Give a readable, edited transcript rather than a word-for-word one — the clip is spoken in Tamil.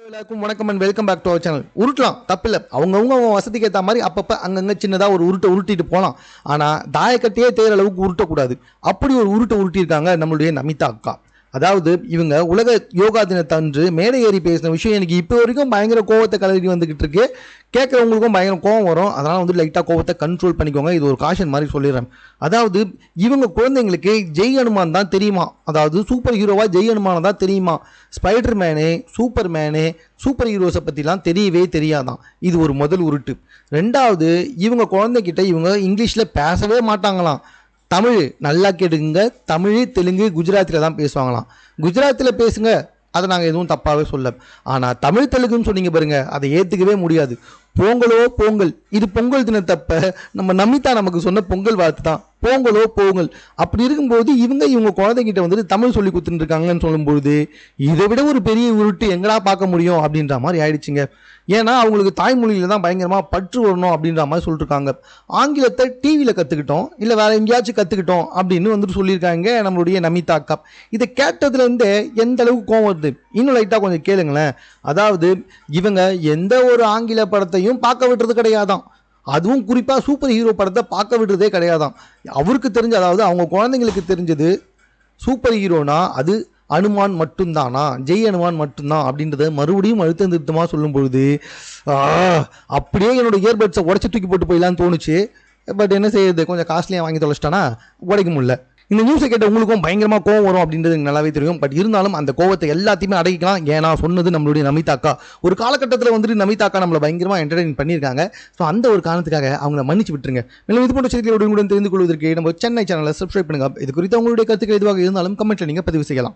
எல்லாருக்கும் வணக்கம் and welcome back to our channel. உருட்டலாம் தப்பில்லை, அவங்கவுங்க வசதிக்கு ஏற்ற மாதிரி அப்பப்போ அங்கங்கே சின்னதாக ஒரு உருட்டிட்டு போகலாம். ஆனால் தாயக்கட்டையே தேர அளவுக்கு உருட்டக்கூடாது. அப்படி ஒரு உருட்டியிருக்காங்க நம்மளுடைய நமிதா அக்கா. அதாவது இவங்க உலக யோகா தினத்தன்று மேடை ஏறி பேசின விஷயம் எனக்கு இப்போ வரைக்கும் பயங்கர கோவத்தை கலரி வந்துக்கிட்டு இருக்கு. கேட்குறவங்களுக்கும் பயங்கர கோவம் வரும். அதனால் லைட்டாக கோவத்தை கண்ட்ரோல் பண்ணிக்கோங்க. இது ஒரு காஷன் மாதிரி சொல்லிடுறேன். அதாவது இவங்க குழந்தைங்களுக்கு ஜெய் ஹனுமான் தான் தெரியுமா, அதாவது சூப்பர் ஹீரோவாக ஜெய் ஹனுமான் தான் தெரியுமா. Spiderman, Superman, super ஹீரோஸை பற்றிலாம் தெரியவே தெரியாதான். இது ஒரு முதல் உருட்டு. ரெண்டாவது, இவங்க குழந்தைகிட்ட இவங்க இங்கிலீஷில் பேசவே மாட்டாங்களாம். தமிழ் நல்லா கேட்டுக்குங்க, தமிழ் தெலுங்கு குஜராத்தில் தான் பேசுவாங்களாம். குஜராத்தில் பேசுங்க, அதை நாங்கள் எதுவும் தப்பாகவே சொல்ல. ஆனால் தமிழ் தெலுங்குன்னு சொன்னீங்க பாருங்க, அதை ஏற்றுக்கவே முடியாது. பொங்கலோ பொங்கல், இது பொங்கல் தினத்தப்ப நம்ம நமிதா நமக்கு சொன்ன பொங்கல் வாழ்த்து தான், பொங்கலோ பொங்கல். அப்படி இருக்கும்போது இவங்க குழந்தைகிட்ட வந்துட்டு தமிழ் சொல்லி கொடுத்துட்டு இருக்காங்கன்னு சொல்லும்போது இதை விட ஒரு பெரிய உருட்டு எங்கடா பார்க்க முடியும் அப்படின்ற மாதிரி ஆயிடுச்சுங்க. ஏன்னா அவங்களுக்கு தாய்மொழியில தான் பயங்கரமாக பற்று வரணும் அப்படின்ற மாதிரி சொல்லிட்டுருக்காங்க. ஆங்கிலத்தை டிவியில் கற்றுக்கிட்டோம், இல்லை வேற எங்கேயாச்சும் கற்றுக்கிட்டோம் அப்படின்னு வந்துட்டு சொல்லியிருக்காங்க நம்மளுடைய நமிதா அக்கா. இதை கேட்டதுலேருந்தே எந்த அளவுக்கு கோவம் வருது இன்னும் லைட்டாக கொஞ்சம் கேளுங்களேன். அதாவது இவங்க எந்த ஒரு ஆங்கில படத்தையும் பார்க்க விடுறது கிடையாதான். அதுவும் குறிப்பாக சூப்பர் ஹீரோ படத்தை பார்க்க விடுறதே கிடையாதான். அவருக்கு தெரிஞ்ச, அதாவது அவங்க குழந்தைங்களுக்கு தெரிஞ்சது சூப்பர் ஹீரோனா அது அனுமான் மட்டும்தானா, ஜெய் அனுமான் மட்டும்தான் அப்படின்றத மறுபடியும் அழுத்தம் திருத்தமாக சொல்லும் பொழுது அப்படியே என்னோட இயர்பட்ஸை உடச்சி தூக்கி போட்டு போயிடலான்னு தோணுச்சு. பட் என்ன செய்யுது, கொஞ்சம் காஸ்ட்லியாக வாங்கி தொலைச்சிட்டானா உடைக்க முடியல. இந்த நியூஸை கேட்ட உங்களுக்கும் பயங்கரமாக கோவம் வரும் அப்படின்றது எனக்கு நல்லாவே தெரியும். பட் இருந்தாலும் அந்த கோவத்தை எல்லாத்தையுமே அடக்கிக்கலாம். ஏன்னா சொன்னது நம்மளுடைய நமிதா அக்கா. ஒரு காலகட்டத்தில் வந்துட்டு நமிதா அக்கா நம்மளை பயங்கரமாக என்டர்டெயின் பண்ணியிருக்காங்க. ஸோ அந்த ஒரு காரணத்துக்காக அவங்கள மன்னிச்சு விட்டுருங்க. மேலும் இது போன்ற செய்திகளை உடனுக்குடன் தெரிந்து கொள்வதற்கு நம்ம சென்னை சேனலை சப்ஸ்கிரைப் பண்ணுங்க. இது குறித்து உங்களுடைய கருத்துக்கள் எதுவாக இருந்தாலும் கமெண்ட்டில் நீங்கள் பதிவு செய்யலாம்.